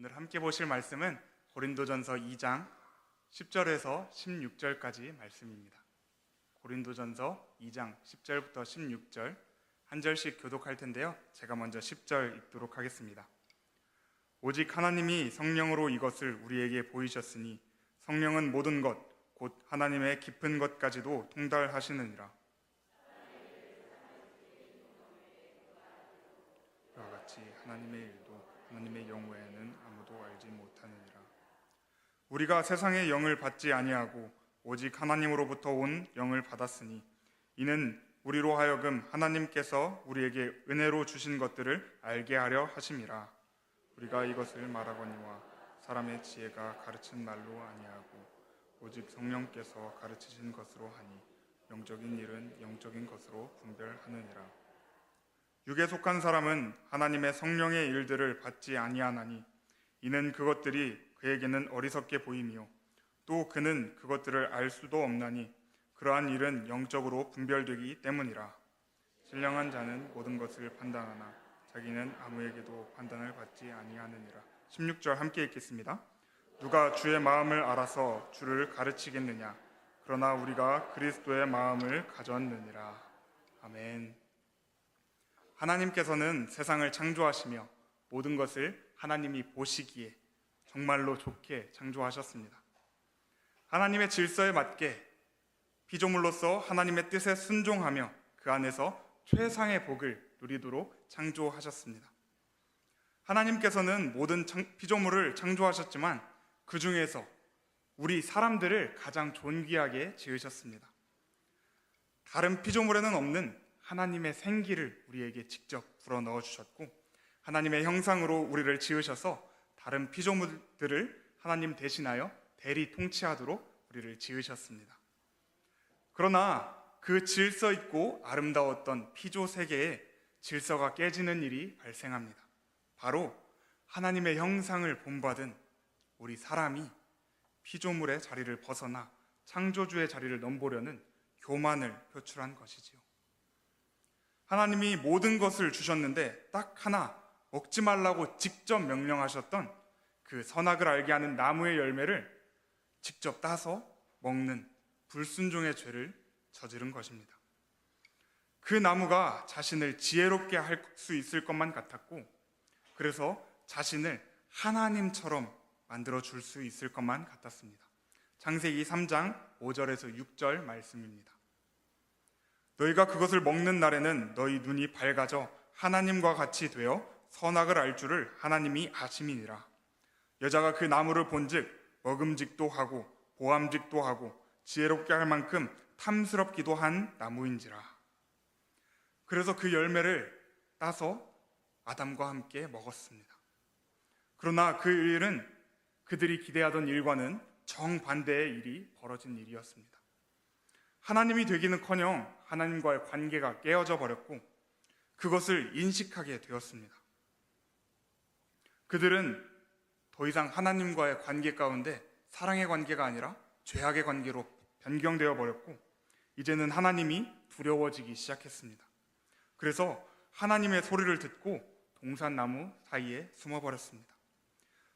오늘 함께 보실 말씀은 고린도전서 2장 10절에서 16절까지 말씀입니다. 고린도전서 2장 10절부터 16절 한 절씩 교독할 텐데요. 제가 먼저 10절 읽도록 하겠습니다. 오직 하나님이 성령으로 이것을 우리에게 보이셨으니 성령은 모든 것 곧 하나님의 깊은 것까지도 통달하시느니라. 그와 같이 하나님의 일도 하나님의 영 외에는 아무도 알지 못하느니라. 우리가 세상의 영을 받지 아니하고 오직 하나님으로부터 온 영을 받았으니 이는 우리로 하여금 하나님께서 우리에게 은혜로 주신 것들을 알게 하려 하심이라. 우리가 이것을 말하거니와 사람의 지혜가 가르친 말로 아니하고 오직 성령께서 가르치신 것으로 하니 영적인 일은 영적인 것으로 분별하느니라. 육에 속한 사람은 하나님의 성령의 일들을 받지 아니하나니 이는 그것들이 그에게는 어리석게 보이며 또 그는 그것들을 알 수도 없나니 그러한 일은 영적으로 분별되기 때문이라. 신령한 자는 모든 것을 판단하나 자기는 아무에게도 판단을 받지 아니하느니라. 16절 함께 읽겠습니다. 누가 주의 마음을 알아서 주를 가르치겠느냐? 그러나 우리가 그리스도의 마음을 가졌느니라. 아멘. 하나님께서는 세상을 창조하시며 모든 것을 하나님이 보시기에 정말로 좋게 창조하셨습니다. 하나님의 질서에 맞게 피조물로서 하나님의 뜻에 순종하며 그 안에서 최상의 복을 누리도록 창조하셨습니다. 하나님께서는 모든 피조물을 창조하셨지만 그 중에서 우리 사람들을 가장 존귀하게 지으셨습니다. 다른 피조물에는 없는 하나님의 생기를 우리에게 직접 불어넣어 주셨고 하나님의 형상으로 우리를 지으셔서 다른 피조물들을 하나님 대신하여 대리 통치하도록 우리를 지으셨습니다. 그러나 그 질서 있고 아름다웠던 피조 세계에 질서가 깨지는 일이 발생합니다. 바로 하나님의 형상을 본받은 우리 사람이 피조물의 자리를 벗어나 창조주의 자리를 넘보려는 교만을 표출한 것이지요. 하나님이 모든 것을 주셨는데 딱 하나 먹지 말라고 직접 명령하셨던 그 선악을 알게 하는 나무의 열매를 직접 따서 먹는 불순종의 죄를 저지른 것입니다. 그 나무가 자신을 지혜롭게 할 수 있을 것만 같았고 그래서 자신을 하나님처럼 만들어 줄 수 있을 것만 같았습니다. 창세기 3장 5절에서 6절 말씀입니다. 너희가 그것을 먹는 날에는 너희 눈이 밝아져 하나님과 같이 되어 선악을 알 줄을 하나님이 아심이니라. 여자가 그 나무를 본즉 먹음직도 하고 보암직도 하고 지혜롭게 할 만큼 탐스럽기도 한 나무인지라. 그래서 그 열매를 따서 아담과 함께 먹었습니다. 그러나 그 일은 그들이 기대하던 일과는 정반대의 일이 벌어진 일이었습니다. 하나님이 되기는커녕 하나님과의 관계가 깨어져 버렸고 그것을 인식하게 되었습니다. 그들은 더 이상 하나님과의 관계 가운데 사랑의 관계가 아니라 죄악의 관계로 변경되어 버렸고 이제는 하나님이 두려워지기 시작했습니다. 그래서 하나님의 소리를 듣고 동산나무 사이에 숨어버렸습니다.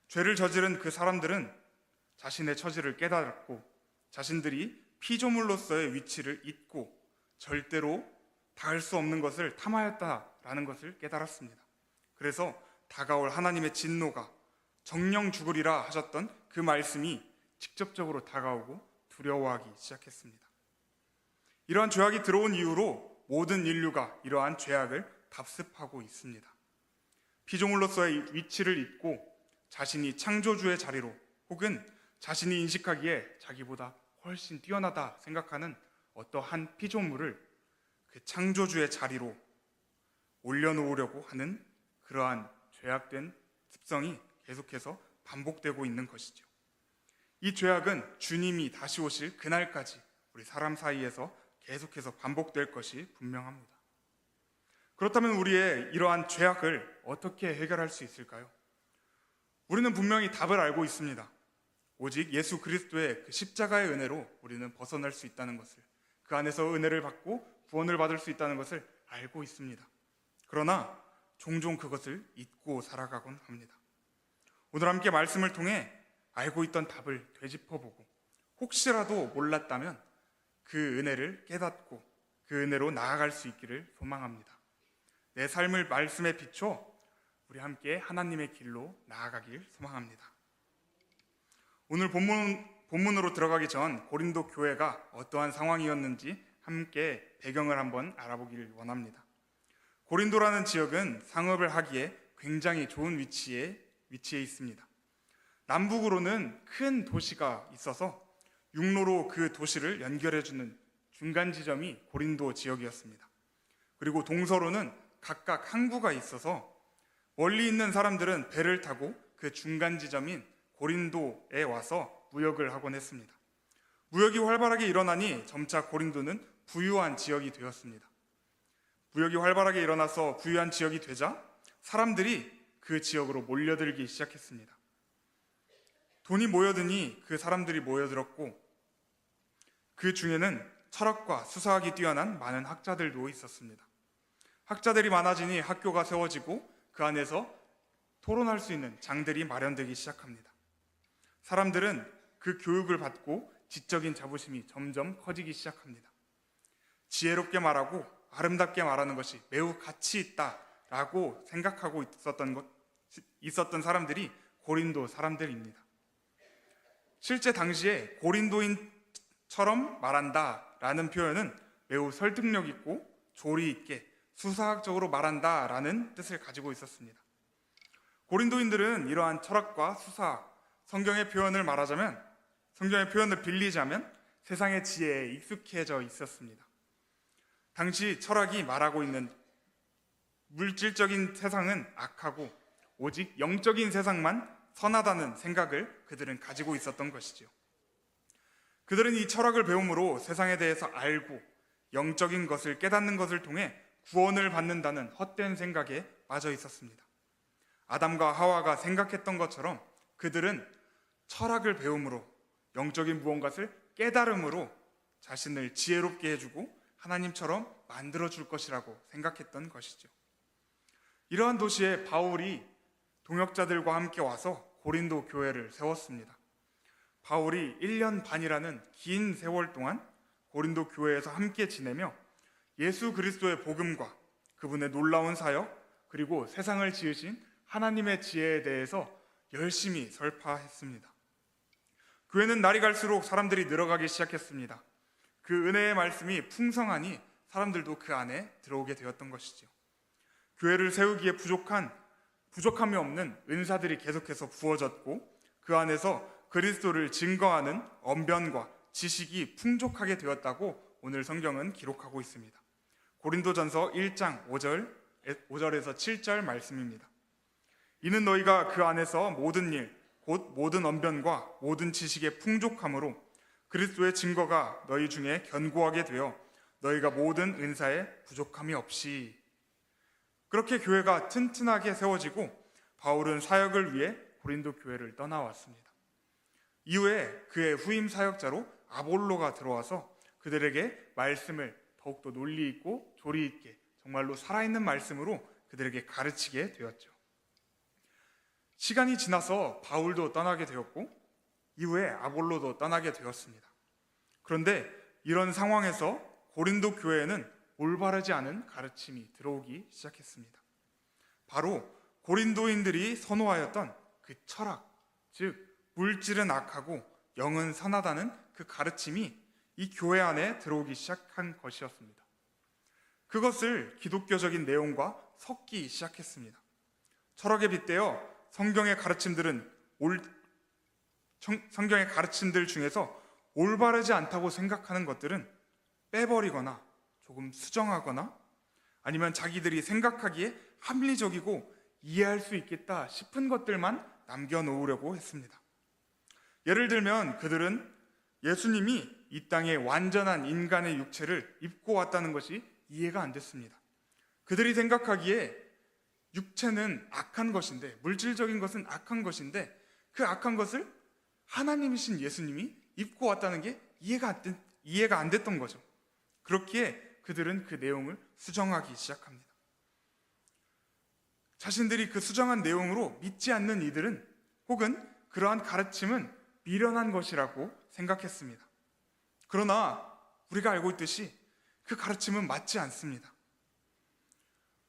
죄를 저지른 그 사람들은 자신의 처지를 깨달았고 자신들이 피조물로서의 위치를 잊고 절대로 닿을 수 없는 것을 탐하였다라는 것을 깨달았습니다. 그래서 다가올 하나님의 진노가 정령 죽으리라 하셨던 그 말씀이 직접적으로 다가오고 두려워하기 시작했습니다. 이러한 죄악이 들어온 이후로 모든 인류가 이러한 죄악을 답습하고 있습니다. 피조물로서의 위치를 잊고 자신이 창조주의 자리로 혹은 자신이 인식하기에 자기보다 훨씬 뛰어나다 생각하는 어떠한 피조물을 그 창조주의 자리로 올려놓으려고 하는 그러한 죄악된 습성이 계속해서 반복되고 있는 것이죠. 이 죄악은 주님이 다시 오실 그날까지 우리 사람 사이에서 계속해서 반복될 것이 분명합니다. 그렇다면 우리의 이러한 죄악을 어떻게 해결할 수 있을까요? 우리는 분명히 답을 알고 있습니다. 오직 예수 그리스도의 그 십자가의 은혜로 우리는 벗어날 수 있다는 것을, 그 안에서 은혜를 받고 구원을 받을 수 있다는 것을 알고 있습니다. 그러나 종종 그것을 잊고 살아가곤 합니다. 오늘 함께 말씀을 통해 알고 있던 답을 되짚어보고 혹시라도 몰랐다면 그 은혜를 깨닫고 그 은혜로 나아갈 수 있기를 소망합니다. 내 삶을 말씀에 비춰 우리 함께 하나님의 길로 나아가길 소망합니다. 오늘 본문으로 들어가기 전 고린도 교회가 어떠한 상황이었는지 함께 배경을 한번 알아보기를 원합니다. 고린도라는 지역은 상업을 하기에 굉장히 좋은 위치에 있습니다. 남북으로는 큰 도시가 있어서 육로로 그 도시를 연결해주는 중간 지점이 고린도 지역이었습니다. 그리고 동서로는 각각 항구가 있어서 멀리 있는 사람들은 배를 타고 그 중간 지점인 고린도에 와서 무역을 하곤 했습니다. 무역이 활발하게 일어나니 점차 고린도는 부유한 지역이 되었습니다. 무역이 활발하게 일어나서 부유한 지역이 되자 사람들이 그 지역으로 몰려들기 시작했습니다. 돈이 모여드니 그 사람들이 모여들었고 그 중에는 철학과 수사학이 뛰어난 많은 학자들도 있었습니다. 학자들이 많아지니 학교가 세워지고 그 안에서 토론할 수 있는 장들이 마련되기 시작합니다. 사람들은 그 교육을 받고 지적인 자부심이 점점 커지기 시작합니다. 지혜롭게 말하고 아름답게 말하는 것이 매우 가치 있다라고 생각하고 있었던 사람들이 고린도 사람들입니다. 실제 당시에 고린도인처럼 말한다라는 표현은 매우 설득력 있고 조리 있게 수사학적으로 말한다라는 뜻을 가지고 있었습니다. 고린도인들은 이러한 철학과 수사학, 성경의 표현을 빌리자면 세상의 지혜에 익숙해져 있었습니다. 당시 철학이 말하고 있는 물질적인 세상은 악하고 오직 영적인 세상만 선하다는 생각을 그들은 가지고 있었던 것이죠. 그들은 이 철학을 배움으로 세상에 대해서 알고 영적인 것을 깨닫는 것을 통해 구원을 받는다는 헛된 생각에 빠져 있었습니다. 아담과 하와가 생각했던 것처럼 그들은 철학을 배움으로 영적인 무언가를 깨달음으로 자신을 지혜롭게 해주고 하나님처럼 만들어줄 것이라고 생각했던 것이죠. 이러한 도시에 바울이 동역자들과 함께 와서 고린도 교회를 세웠습니다. 바울이 1년 반이라는 긴 세월 동안 고린도 교회에서 함께 지내며 예수 그리스도의 복음과 그분의 놀라운 사역 그리고 세상을 지으신 하나님의 지혜에 대해서 열심히 설파했습니다. 교회는 날이 갈수록 사람들이 늘어가기 시작했습니다. 그 은혜의 말씀이 풍성하니 사람들도 그 안에 들어오게 되었던 것이죠. 교회를 세우기에 부족함이 없는 은사들이 계속해서 부어졌고 그 안에서 그리스도를 증거하는 언변과 지식이 풍족하게 되었다고 오늘 성경은 기록하고 있습니다. 고린도전서 1장 5절에서 7절 말씀입니다. 이는 너희가 그 안에서 모든 일, 곧 모든 언변과 모든 지식의 풍족함으로 그리스도의 증거가 너희 중에 견고하게 되어 너희가 모든 은사에 부족함이 없이. 그렇게 교회가 튼튼하게 세워지고 바울은 사역을 위해 고린도 교회를 떠나왔습니다. 이후에 그의 후임 사역자로 아볼로가 들어와서 그들에게 말씀을 더욱더 논리 있고 조리 있게 정말로 살아있는 말씀으로 그들에게 가르치게 되었죠. 시간이 지나서 바울도 떠나게 되었고 이후에 아볼로도 떠나게 되었습니다. 그런데 이런 상황에서 고린도 교회에는 올바르지 않은 가르침이 들어오기 시작했습니다. 바로 고린도인들이 선호하였던 그 철학, 즉 물질은 악하고 영은 선하다는 그 가르침이 이 교회 안에 들어오기 시작한 것이었습니다. 그것을 기독교적인 내용과 섞기 시작했습니다. 철학에 빗대어 성경의 가르침들 중에서 올바르지 않다고 생각하는 것들은 빼버리거나 조금 수정하거나 아니면 자기들이 생각하기에 합리적이고 이해할 수 있겠다 싶은 것들만 남겨놓으려고 했습니다. 예를 들면 그들은 예수님이 이 땅에 완전한 인간의 육체를 입고 왔다는 것이 이해가 안 됐습니다. 그들이 생각하기에 육체는 악한 것인데, 물질적인 것은 악한 것인데 그 악한 것을 하나님이신 예수님이 입고 왔다는 게 이해가 안 됐던 거죠. 그렇기에 그들은 그 내용을 수정하기 시작합니다. 자신들이 그 수정한 내용으로 믿지 않는 이들은 혹은 그러한 가르침은 미련한 것이라고 생각했습니다. 그러나 우리가 알고 있듯이 그 가르침은 맞지 않습니다.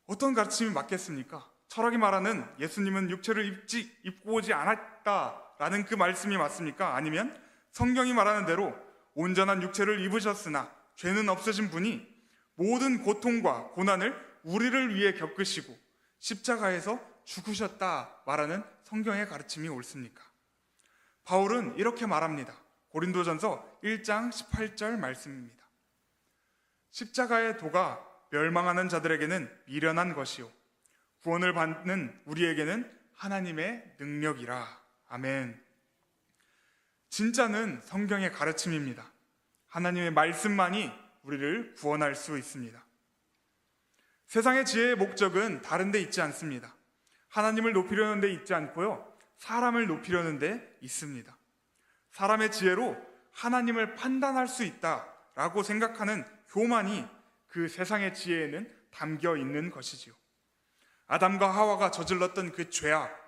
어떤 가르침이 맞겠습니까? 철학이 말하는 예수님은 육체를 입고 오지 않았다라는 그 말씀이 맞습니까? 아니면 성경이 말하는 대로 온전한 육체를 입으셨으나 죄는 없으신 분이 모든 고통과 고난을 우리를 위해 겪으시고 십자가에서 죽으셨다 말하는 성경의 가르침이 옳습니까? 바울은 이렇게 말합니다. 고린도전서 1장 18절 말씀입니다. 십자가의 도가 멸망하는 자들에게는 미련한 것이요 구원을 받는 우리에게는 하나님의 능력이라. 아멘. 진짜는 성경의 가르침입니다. 하나님의 말씀만이 우리를 구원할 수 있습니다. 세상의 지혜의 목적은 다른 데 있지 않습니다. 하나님을 높이려는 데 있지 않고요, 사람을 높이려는 데 있습니다. 사람의 지혜로 하나님을 판단할 수 있다라고 생각하는 교만이 그 세상의 지혜에는 담겨 있는 것이지요. 아담과 하와가 저질렀던 그 죄악,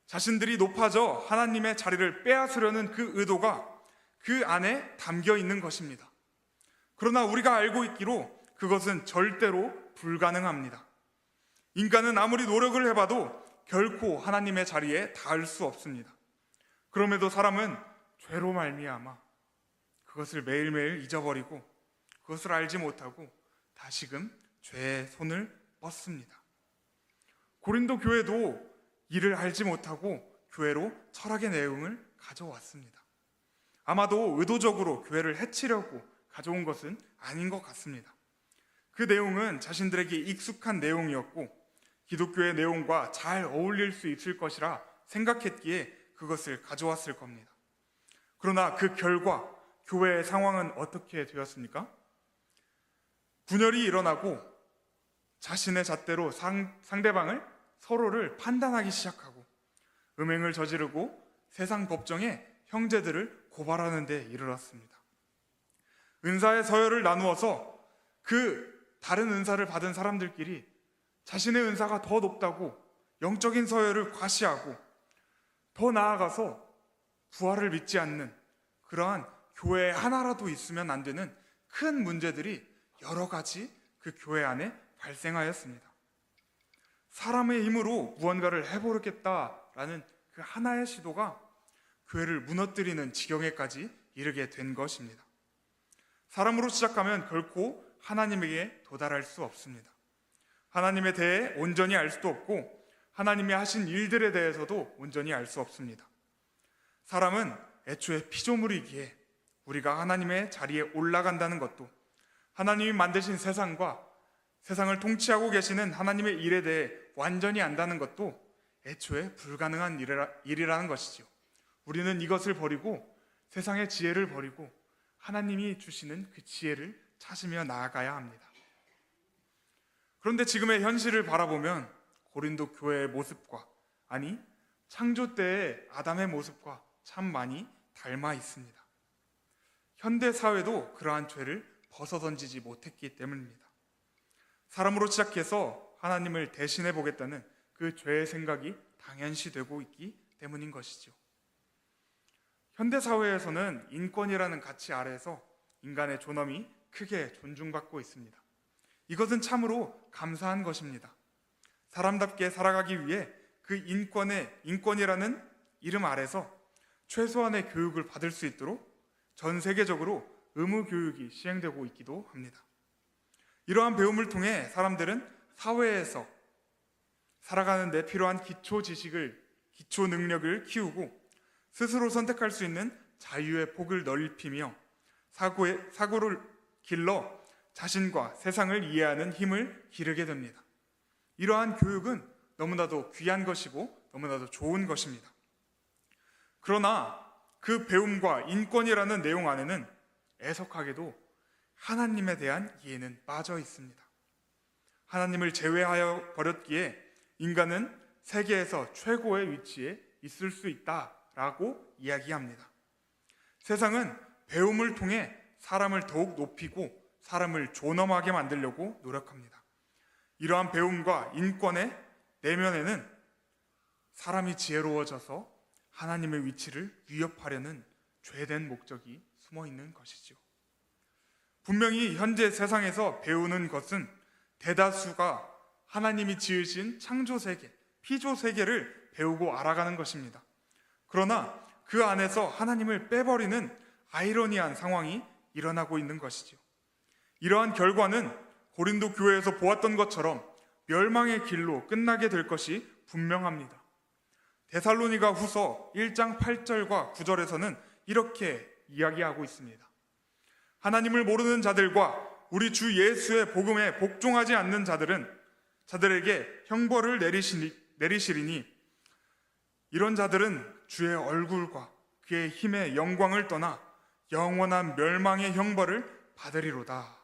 자신들이 높아져 하나님의 자리를 빼앗으려는 그 의도가 그 안에 담겨 있는 것입니다. 그러나 우리가 알고 있기로 그것은 절대로 불가능합니다. 인간은 아무리 노력을 해봐도 결코 하나님의 자리에 닿을 수 없습니다. 그럼에도 사람은 죄로 말미암아 그것을 매일매일 잊어버리고 그것을 알지 못하고 다시금 죄의 손을 뻗습니다. 고린도 교회도 이를 알지 못하고 교회로 철학의 내용을 가져왔습니다. 아마도 의도적으로 교회를 해치려고 가져온 것은 아닌 것 같습니다. 그 내용은 자신들에게 익숙한 내용이었고 기독교의 내용과 잘 어울릴 수 있을 것이라 생각했기에 그것을 가져왔을 겁니다. 그러나 그 결과 교회의 상황은 어떻게 되었습니까? 분열이 일어나고 자신의 잣대로 상대방을 서로를 판단하기 시작하고 음행을 저지르고 세상 법정에 형제들을 고발하는 데 이르렀습니다. 은사의 서열을 나누어서 그 다른 은사를 받은 사람들끼리 자신의 은사가 더 높다고 영적인 서열을 과시하고 더 나아가서 부활을 믿지 않는 그러한 교회 하나라도 있으면 안 되는 큰 문제들이 여러 가지 그 교회 안에 발생하였습니다. 사람의 힘으로 무언가를 해보겠다라는 그 하나의 시도가 교회를 무너뜨리는 지경에까지 이르게 된 것입니다. 사람으로 시작하면 결코 하나님에게 도달할 수 없습니다. 하나님에 대해 온전히 알 수도 없고 하나님이 하신 일들에 대해서도 온전히 알 수 없습니다. 사람은 애초에 피조물이기에 우리가 하나님의 자리에 올라간다는 것도 하나님이 만드신 세상과 세상을 통치하고 계시는 하나님의 일에 대해 완전히 안다는 것도 애초에 불가능한 일이라는 것이죠. 우리는 이것을 버리고 세상의 지혜를 버리고 하나님이 주시는 그 지혜를 찾으며 나아가야 합니다. 그런데 지금의 현실을 바라보면 고린도 교회의 모습과, 아니 창조 때의 아담의 모습과 참 많이 닮아 있습니다. 현대 사회도 그러한 죄를 벗어던지지 못했기 때문입니다. 사람으로 시작해서 하나님을 대신해 보겠다는 그 죄의 생각이 당연시되고 있기 때문인 것이죠. 현대 사회에서는 인권이라는 가치 아래에서 인간의 존엄이 크게 존중받고 있습니다. 이것은 참으로 감사한 것입니다. 사람답게 살아가기 위해 그 인권이라는 이름 아래서 최소한의 교육을 받을 수 있도록 전 세계적으로 의무 교육이 시행되고 있기도 합니다. 이러한 배움을 통해 사람들은 사회에서 살아가는 데 필요한 기초 지식을, 기초 능력을 키우고 스스로 선택할 수 있는 자유의 폭을 넓히며 사고를 길러 자신과 세상을 이해하는 힘을 기르게 됩니다. 이러한 교육은 너무나도 귀한 것이고 너무나도 좋은 것입니다. 그러나 그 배움과 인권이라는 내용 안에는 애석하게도 하나님에 대한 이해는 빠져 있습니다. 하나님을 제외하여 버렸기에 인간은 세계에서 최고의 위치에 있을 수 있다라고 이야기합니다. 세상은 배움을 통해 사람을 더욱 높이고 사람을 존엄하게 만들려고 노력합니다. 이러한 배움과 인권의 내면에는 사람이 지혜로워져서 하나님의 위치를 위협하려는 죄된 목적이 숨어 있는 것이지요. 분명히 현재 세상에서 배우는 것은 대다수가 하나님이 지으신 창조 세계, 피조 세계를 배우고 알아가는 것입니다. 그러나 그 안에서 하나님을 빼버리는 아이러니한 상황이 일어나고 있는 것이죠. 이러한 결과는 고린도 교회에서 보았던 것처럼 멸망의 길로 끝나게 될 것이 분명합니다. 데살로니가 후서 1장 8절과 9절에서는 이렇게 이야기하고 있습니다. 하나님을 모르는 자들과 우리 주 예수의 복음에 복종하지 않는 자들에게 형벌을 내리시리니 이런 자들은 주의 얼굴과 그의 힘의 영광을 떠나 영원한 멸망의 형벌을 받으리로다.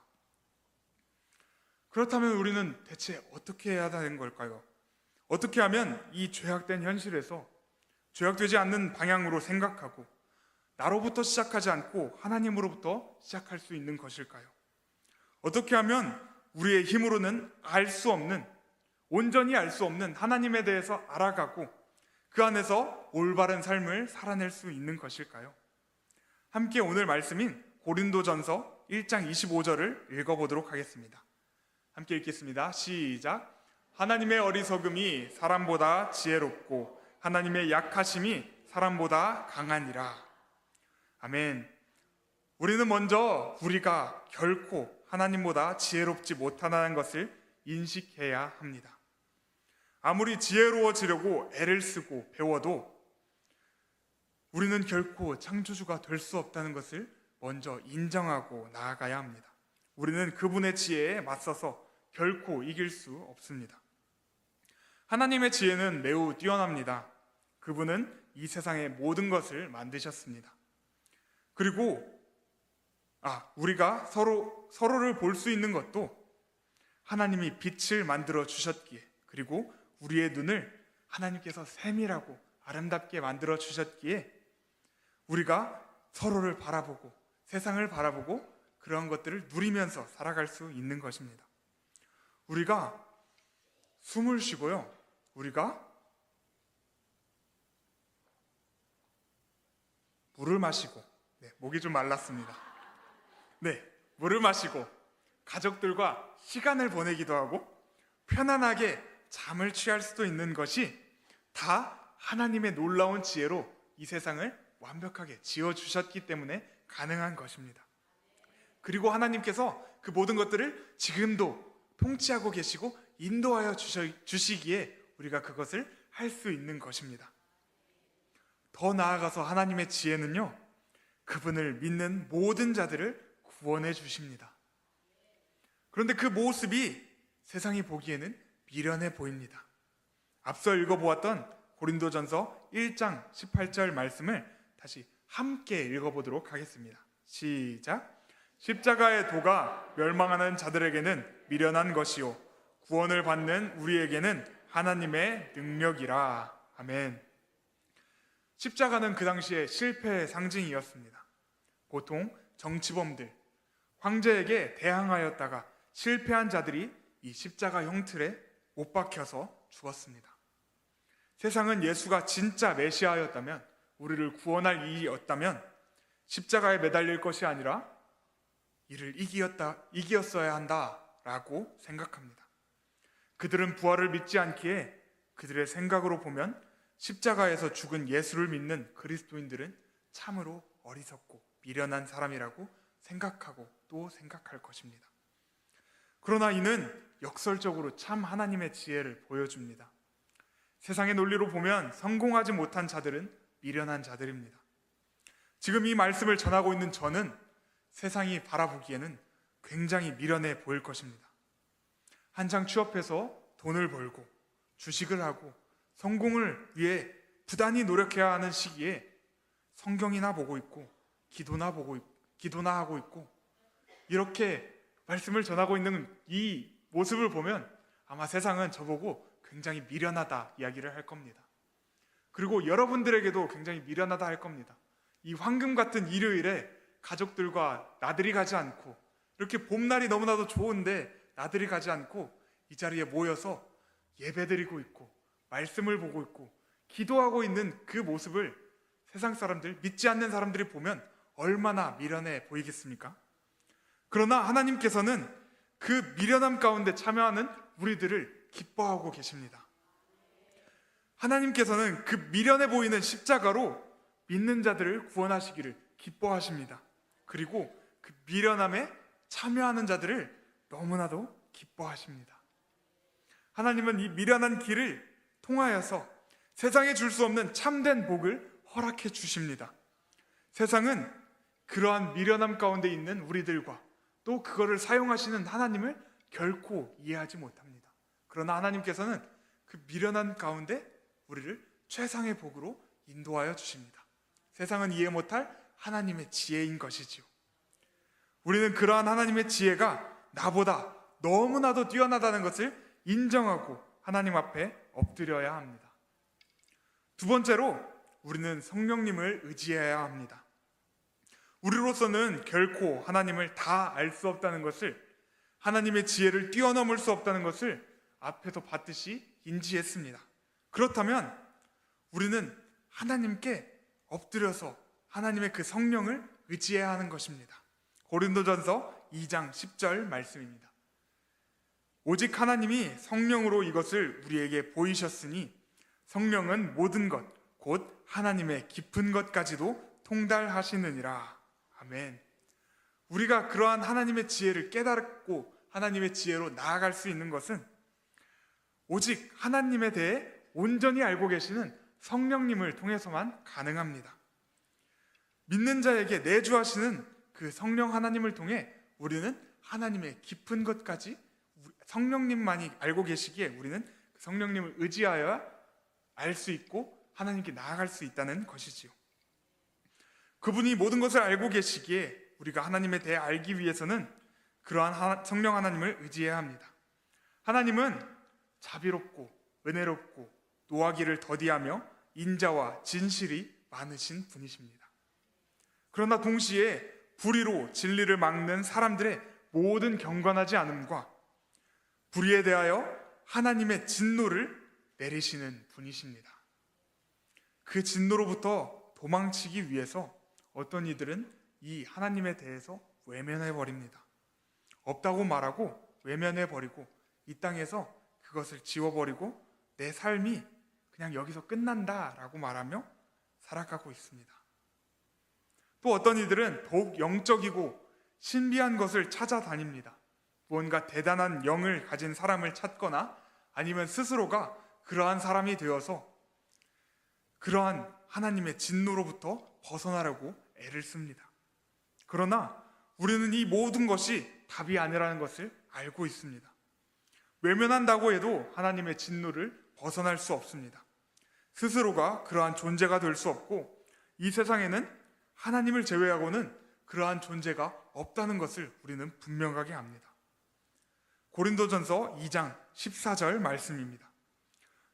그렇다면 우리는 대체 어떻게 해야 하는 걸까요? 어떻게 하면 이 죄악된 현실에서 죄악되지 않는 방향으로 생각하고 나로부터 시작하지 않고 하나님으로부터 시작할 수 있는 것일까요? 어떻게 하면 우리의 힘으로는 온전히 알 수 없는 하나님에 대해서 알아가고 그 안에서 올바른 삶을 살아낼 수 있는 것일까요? 함께 오늘 말씀인 고린도전서 1장 25절을 읽어보도록 하겠습니다. 함께 읽겠습니다. 시작. 하나님의 어리석음이 사람보다 지혜롭고 하나님의 약하심이 사람보다 강하니라. 아멘. 우리는 먼저 우리가 결코 하나님보다 지혜롭지 못하다는 것을 인식해야 합니다. 아무리 지혜로워지려고 애를 쓰고 배워도 우리는 결코 창조주가 될 수 없다는 것을 먼저 인정하고 나아가야 합니다. 우리는 그분의 지혜에 맞서서 결코 이길 수 없습니다. 하나님의 지혜는 매우 뛰어납니다. 그분은 이 세상의 모든 것을 만드셨습니다. 그리고 우리가 서로를 볼 수 있는 것도 하나님이 빛을 만들어 주셨기에, 그리고 우리의 눈을 하나님께서 세밀하고 아름답게 만들어 주셨기에 우리가 서로를 바라보고 세상을 바라보고 그런 것들을 누리면서 살아갈 수 있는 것입니다. 우리가 숨을 쉬고요, 우리가 물을 마시고, 목이 좀 말랐습니다. 물을 마시고 가족들과 시간을 보내기도 하고 편안하게 잠을 취할 수도 있는 것이 다 하나님의 놀라운 지혜로 이 세상을 완벽하게 지어주셨기 때문에 가능한 것입니다. 그리고 하나님께서 그 모든 것들을 지금도 통치하고 계시고 인도하여 주시기에 우리가 그것을 할 수 있는 것입니다. 더 나아가서 하나님의 지혜는요, 그분을 믿는 모든 자들을 구원해 주십니다. 그런데 그 모습이 세상이 보기에는 미련해 보입니다. 앞서 읽어보았던 고린도전서 1장 18절 말씀을 다시 함께 읽어보도록 하겠습니다. 시작. 십자가의 도가 멸망하는 자들에게는 미련한 것이요 구원을 받는 우리에게는 하나님의 능력이라. 아멘. 십자가는 그 당시에 실패의 상징이었습니다. 보통 정치범들, 황제에게 대항하였다가 실패한 자들이 이 십자가 형틀에 못 박혀서 죽었습니다. 세상은 예수가 진짜 메시아였다면, 우리를 구원할 이였다면 십자가에 매달릴 것이 아니라 이를 이기었어야 한다라고 생각합니다. 그들은 부활을 믿지 않기에 그들의 생각으로 보면 십자가에서 죽은 예수를 믿는 그리스도인들은 참으로 어리석고 미련한 사람이라고 생각하고 또 생각할 것입니다. 그러나 이는 역설적으로 참 하나님의 지혜를 보여줍니다. 세상의 논리로 보면 성공하지 못한 자들은 미련한 자들입니다. 지금 이 말씀을 전하고 있는 저는 세상이 바라보기에는 굉장히 미련해 보일 것입니다. 한창 취업해서 돈을 벌고 주식을 하고 성공을 위해 부단히 노력해야 하는 시기에 성경이나 보고 있고 기도나 하고 있고 이렇게 말씀을 전하고 있는 이 모습을 보면 아마 세상은 저보고 굉장히 미련하다 이야기를 할 겁니다. 그리고 여러분들에게도 굉장히 미련하다 할 겁니다. 이 황금 같은 일요일에 가족들과 나들이 가지 않고, 이렇게 봄날이 너무나도 좋은데 나들이 가지 않고 이 자리에 모여서 예배드리고 있고 말씀을 보고 있고 기도하고 있는 그 모습을 세상 사람들, 믿지 않는 사람들이 보면 얼마나 미련해 보이겠습니까? 그러나 하나님께서는 그 미련함 가운데 참여하는 우리들을 기뻐하고 계십니다. 하나님께서는 그 미련해 보이는 십자가로 믿는 자들을 구원하시기를 기뻐하십니다. 그리고 그 미련함에 참여하는 자들을 너무나도 기뻐하십니다. 하나님은 이 미련한 길을 통하여서 세상에 줄 수 없는 참된 복을 허락해 주십니다. 세상은 그러한 미련함 가운데 있는 우리들과 또 그거를 사용하시는 하나님을 결코 이해하지 못합니다. 그러나 하나님께서는 그 미련한 가운데 우리를 최상의 복으로 인도하여 주십니다. 세상은 이해 못할 하나님의 지혜인 것이지요. 우리는 그러한 하나님의 지혜가 나보다 너무나도 뛰어나다는 것을 인정하고 하나님 앞에 엎드려야 합니다. 두 번째로 우리는 성령님을 의지해야 합니다. 우리로서는 결코 하나님을 다 알 수 없다는 것을, 하나님의 지혜를 뛰어넘을 수 없다는 것을 앞에서 봤듯이 인지했습니다. 그렇다면 우리는 하나님께 엎드려서 하나님의 그 성령을 의지해야 하는 것입니다. 고린도전서 2장 10절 말씀입니다. 오직 하나님이 성령으로 이것을 우리에게 보이셨으니 성령은 모든 것, 곧 하나님의 깊은 것까지도 통달하시느니라. 아멘. 우리가 그러한 하나님의 지혜를 깨닫고 하나님의 지혜로 나아갈 수 있는 것은 오직 하나님에 대해 온전히 알고 계시는 성령님을 통해서만 가능합니다. 믿는 자에게 내주하시는 그 성령 하나님을 통해 우리는 하나님의 깊은 것까지 성령님만이 알고 계시기에 우리는 성령님을 의지하여 알 수 있고 하나님께 나아갈 수 있다는 것이지요. 그분이 모든 것을 알고 계시기에 우리가 하나님에 대해 알기 위해서는 그러한 성령 하나님을 의지해야 합니다. 하나님은 자비롭고 은혜롭고 노하기를 더디하며 인자와 진실이 많으신 분이십니다. 그러나 동시에 불의로 진리를 막는 사람들의 모든 경건하지 않음과 불의에 대하여 하나님의 진노를 내리시는 분이십니다. 그 진노로부터 도망치기 위해서 어떤 이들은 이 하나님에 대해서 외면해버립니다. 없다고 말하고 외면해버리고 이 땅에서 그것을 지워버리고 내 삶이 그냥 여기서 끝난다라고 말하며 살아가고 있습니다. 또 어떤 이들은 더욱 영적이고 신비한 것을 찾아다닙니다. 무언가 대단한 영을 가진 사람을 찾거나 아니면 스스로가 그러한 사람이 되어서 그러한 하나님의 진노로부터 벗어나려고 애를 씁니다. 그러나 우리는 이 모든 것이 답이 아니라는 것을 알고 있습니다. 외면한다고 해도 하나님의 진노를 벗어날 수 없습니다. 스스로가 그러한 존재가 될 수 없고 이 세상에는 하나님을 제외하고는 그러한 존재가 없다는 것을 우리는 분명하게 압니다. 고린도전서 2장 14절 말씀입니다.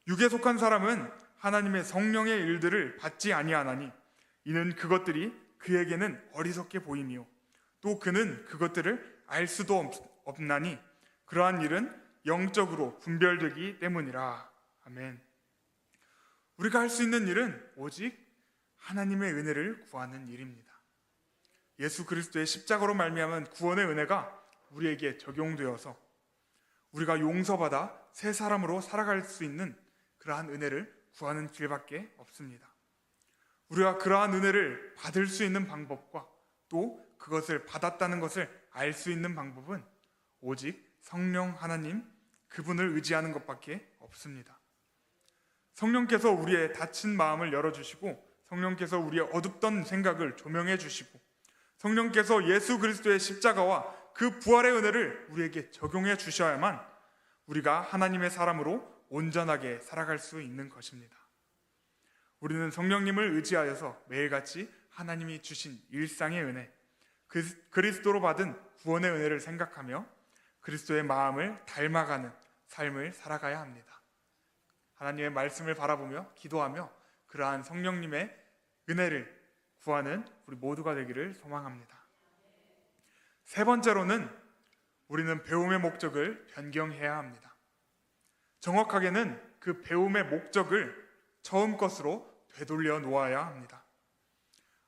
육에 속한 사람은 하나님의 성령의 일들을 받지 아니하나니 이는 그것들이 그에게는 어리석게 보이며 또 그는 그것들을 알 수도 없나니 그러한 일은 영적으로 분별되기 때문이라. 아멘. 우리가 할 수 있는 일은 오직 하나님의 은혜를 구하는 일입니다. 예수 그리스도의 십자가로 말미암은 구원의 은혜가 우리에게 적용되어서 우리가 용서받아 새 사람으로 살아갈 수 있는 그러한 은혜를 구하는 길밖에 없습니다. 우리가 그러한 은혜를 받을 수 있는 방법과 또 그것을 받았다는 것을 알 수 있는 방법은 오직 성령 하나님 그분을 의지하는 것밖에 없습니다. 성령께서 우리의 닫힌 마음을 열어주시고 성령께서 우리의 어둡던 생각을 조명해 주시고 성령께서 예수 그리스도의 십자가와 그 부활의 은혜를 우리에게 적용해 주셔야만 우리가 하나님의 사람으로 온전하게 살아갈 수 있는 것입니다. 우리는 성령님을 의지하여서 매일같이 하나님이 주신 일상의 은혜, 그리스도로 받은 구원의 은혜를 생각하며 그리스도의 마음을 닮아가는 삶을 살아가야 합니다. 하나님의 말씀을 바라보며 기도하며 그러한 성령님의 은혜를 구하는 우리 모두가 되기를 소망합니다. 세 번째로는 우리는 배움의 목적을 변경해야 합니다. 정확하게는 그 배움의 목적을 처음 것으로 되돌려 놓아야 합니다.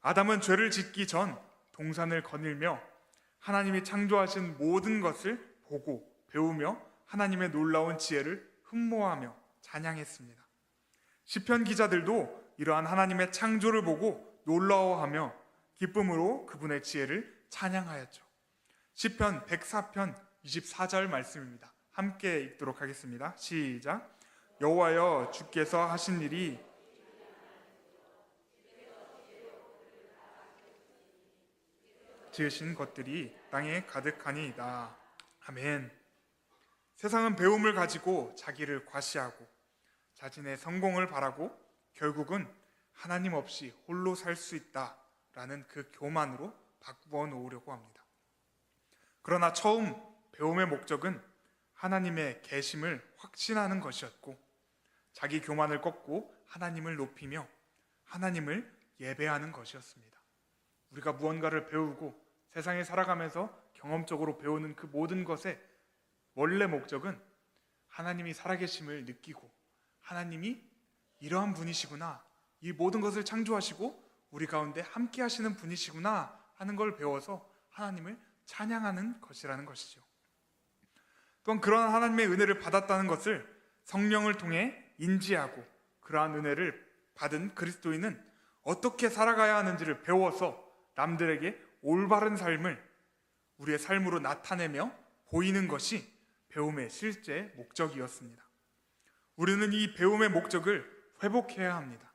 아담은 죄를 짓기 전 동산을 거닐며 하나님이 창조하신 모든 것을 보고 배우며 하나님의 놀라운 지혜를 흠모하며 찬양했습니다. 시편 기자들도 이러한 하나님의 창조를 보고 놀라워하며 기쁨으로 그분의 지혜를 찬양하였죠. 시편 104편 24절 말씀입니다. 함께 읽도록 하겠습니다. 시작. 여호와여, 주께서 하신 일이 지으신 것들이 땅에 가득하니이다. 아멘. 세상은 배움을 가지고 자기를 과시하고 자신의 성공을 바라고 결국은 하나님 없이 홀로 살 수 있다라는 그 교만으로 바꾸어 놓으려고 합니다. 그러나 처음 배움의 목적은 하나님의 계심을 확신하는 것이었고 자기 교만을 꺾고 하나님을 높이며 하나님을 예배하는 것이었습니다. 우리가 무언가를 배우고 세상에 살아가면서 경험적으로 배우는 그 모든 것의 원래 목적은 하나님이 살아계심을 느끼고 하나님이 이러한 분이시구나, 이 모든 것을 창조하시고 우리 가운데 함께 하시는 분이시구나 하는 걸 배워서 하나님을 찬양하는 것이라는 것이죠. 또한 그러한 하나님의 은혜를 받았다는 것을 성령을 통해 인지하고 그러한 은혜를 받은 그리스도인은 어떻게 살아가야 하는지를 배워서 남들에게 올바른 삶을 우리의 삶으로 나타내며 보이는 것이 배움의 실제 목적이었습니다. 우리는 이 배움의 목적을 회복해야 합니다.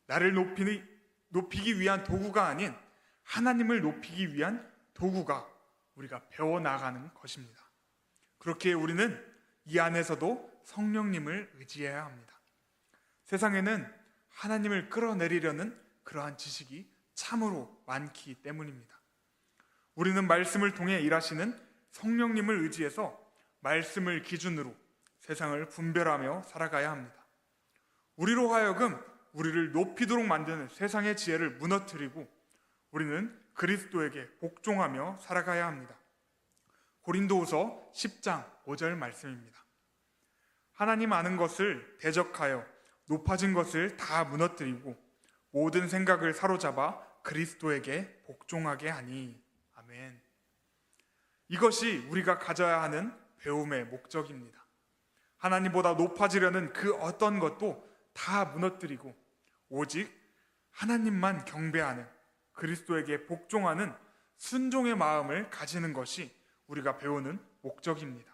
나를 높이기 위한 도구가 아닌 하나님을 높이기 위한 도구가 우리가 배워나가는 것입니다. 그렇게 우리는 이 안에서도 성령님을 의지해야 합니다. 세상에는 하나님을 끌어내리려는 그러한 지식이 참으로 많기 때문입니다. 우리는 말씀을 통해 일하시는 성령님을 의지해서 말씀을 기준으로 세상을 분별하며 살아가야 합니다. 우리로 하여금 우리를 높이도록 만드는 세상의 지혜를 무너뜨리고 우리는 그리스도에게 복종하며 살아가야 합니다. 고린도후서 10장 5절 말씀입니다. 하나님 아는 것을 대적하여 높아진 것을 다 무너뜨리고 모든 생각을 사로잡아 그리스도에게 복종하게 하니. 아멘. 이것이 우리가 가져야 하는 배움의 목적입니다. 하나님보다 높아지려는 그 어떤 것도 다 무너뜨리고 오직 하나님만 경배하는 그리스도에게 복종하는 순종의 마음을 가지는 것이 우리가 배우는 목적입니다.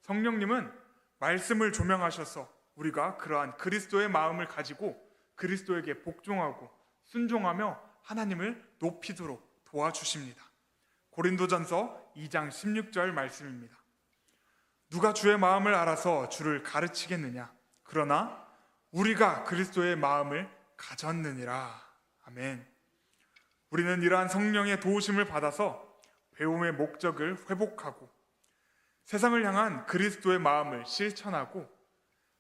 성령님은 말씀을 조명하셔서 우리가 그러한 그리스도의 마음을 가지고 그리스도에게 복종하고 순종하며 하나님을 높이도록 도와주십니다. 고린도전서 2장 16절 말씀입니다. 누가 주의 마음을 알아서 주를 가르치겠느냐? 그러나 우리가 그리스도의 마음을 가졌느니라. 아멘. 우리는 이러한 성령의 도우심을 받아서 배움의 목적을 회복하고 세상을 향한 그리스도의 마음을 실천하고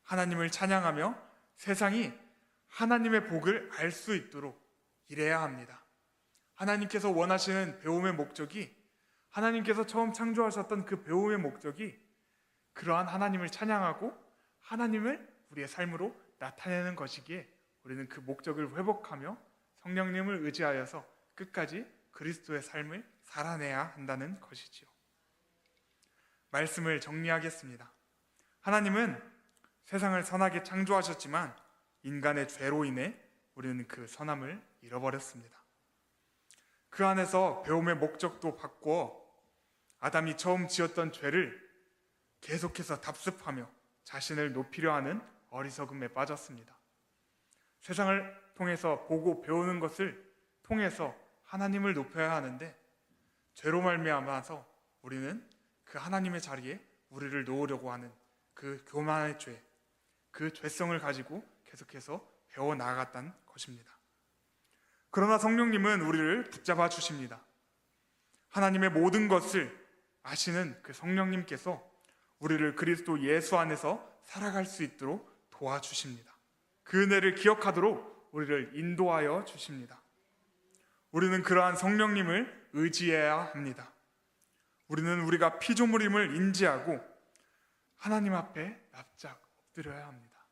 하나님을 찬양하며 세상이 하나님의 복을 알 수 있도록 일해야 합니다. 하나님께서 원하시는 배움의 목적이, 하나님께서 처음 창조하셨던 그 배움의 목적이 그러한 하나님을 찬양하고 하나님을 우리의 삶으로 나타내는 것이기에 우리는 그 목적을 회복하며 성령님을 의지하여서 끝까지 그리스도의 삶을 살아내야 한다는 것이지요. 말씀을 정리하겠습니다. 하나님은 세상을 선하게 창조하셨지만 인간의 죄로 인해 우리는 그 선함을 잃어버렸습니다. 그 안에서 배움의 목적도 바꾸어 아담이 처음 지었던 죄를 계속해서 답습하며 자신을 높이려 하는 어리석음에 빠졌습니다. 세상을 통해서 보고 배우는 것을 통해서 하나님을 높여야 하는데 죄로 말미암아서 우리는 그 하나님의 자리에 우리를 놓으려고 하는 그 교만의 죄, 그 죄성을 가지고 계속해서 배워나갔다는 것입니다. 그러나 성령님은 우리를 붙잡아 주십니다. 하나님의 모든 것을 아시는 그 성령님께서 우리를 그리스도 예수 안에서 살아갈 수 있도록 도와주십니다. 그 은혜를 기억하도록 우리를 인도하여 주십니다. 우리는 그러한 성령님을 의지해야 합니다. 우리는 우리가 피조물임을 인지하고 하나님 앞에 납작 엎드려야 합니다.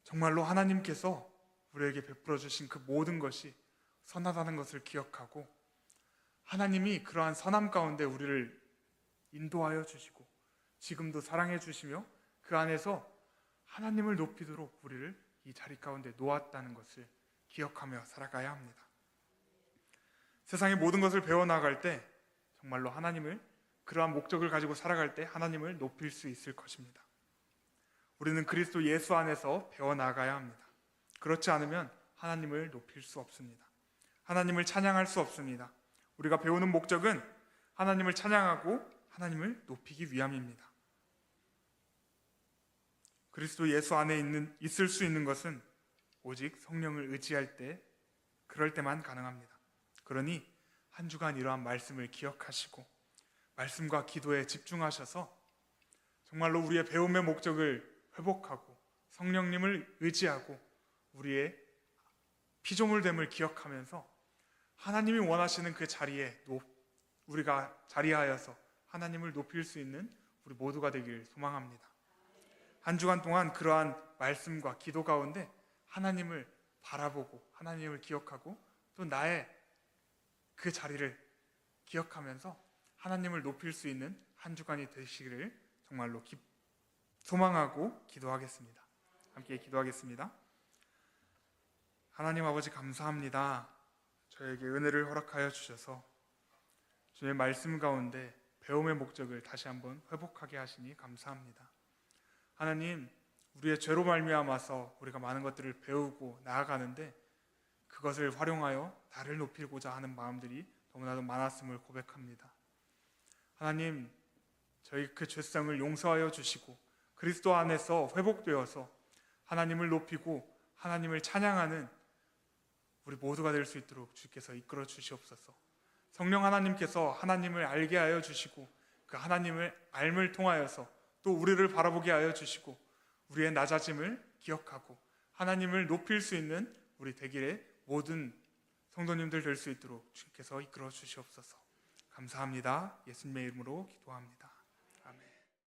정말로 하나님께서 우리에게 베풀어 주신 그 모든 것이 선하다는 것을 기억하고 하나님이 그러한 선함 가운데 우리를 인도하여 주시고 지금도 사랑해 주시며 그 안에서 하나님을 높이도록 우리를 이 자리 가운데 놓았다는 것을 기억하며 살아가야 합니다. 세상의 모든 것을 배워나갈 때 정말로 하나님을 그러한 목적을 가지고 살아갈 때 하나님을 높일 수 있을 것입니다. 우리는 그리스도 예수 안에서 배워나가야 합니다. 그렇지 않으면 하나님을 높일 수 없습니다. 하나님을 찬양할 수 없습니다. 우리가 배우는 목적은 하나님을 찬양하고 하나님을 높이기 위함입니다. 그리스도 예수 안에 있을 수 있는 것은 오직 성령을 의지할 때, 그럴 때만 가능합니다. 그러니 한 주간 이러한 말씀을 기억하시고 말씀과 기도에 집중하셔서 정말로 우리의 배움의 목적을 회복하고 성령님을 의지하고 우리의 피조물됨을 기억하면서 하나님이 원하시는 그 자리에 우리가 자리하여서 하나님을 높일 수 있는 우리 모두가 되길 소망합니다. 한 주간 동안 그러한 말씀과 기도 가운데 하나님을 바라보고 하나님을 기억하고 또 나의 그 자리를 기억하면서 하나님을 높일 수 있는 한 주간이 되시기를 정말로 소망하고 기도하겠습니다. 함께 기도하겠습니다. 하나님 아버지 감사합니다. 저에게 은혜를 허락하여 주셔서 주의 말씀 가운데 배움의 목적을 다시 한번 회복하게 하시니 감사합니다. 하나님, 우리의 죄로 말미암아서 우리가 많은 것들을 배우고 나아가는데 그것을 활용하여 나를 높이고자 하는 마음들이 너무나도 많았음을 고백합니다. 하나님, 저희 그 죄성을 용서하여 주시고 그리스도 안에서 회복되어서 하나님을 높이고 하나님을 찬양하는 우리 모두가 될 수 있도록 주께서 이끌어 주시옵소서. 성령 하나님께서 하나님을 알게 하여 주시고 그 하나님을 알을 통하여서 또 우리를 바라보게 하여 주시고 우리의 낮아짐을 기억하고 하나님을 높일 수 있는 우리 되길의 모든 성도님들 될 수 있도록 주께서 이끌어 주시옵소서. 감사합니다. 예수님의 이름으로 기도합니다.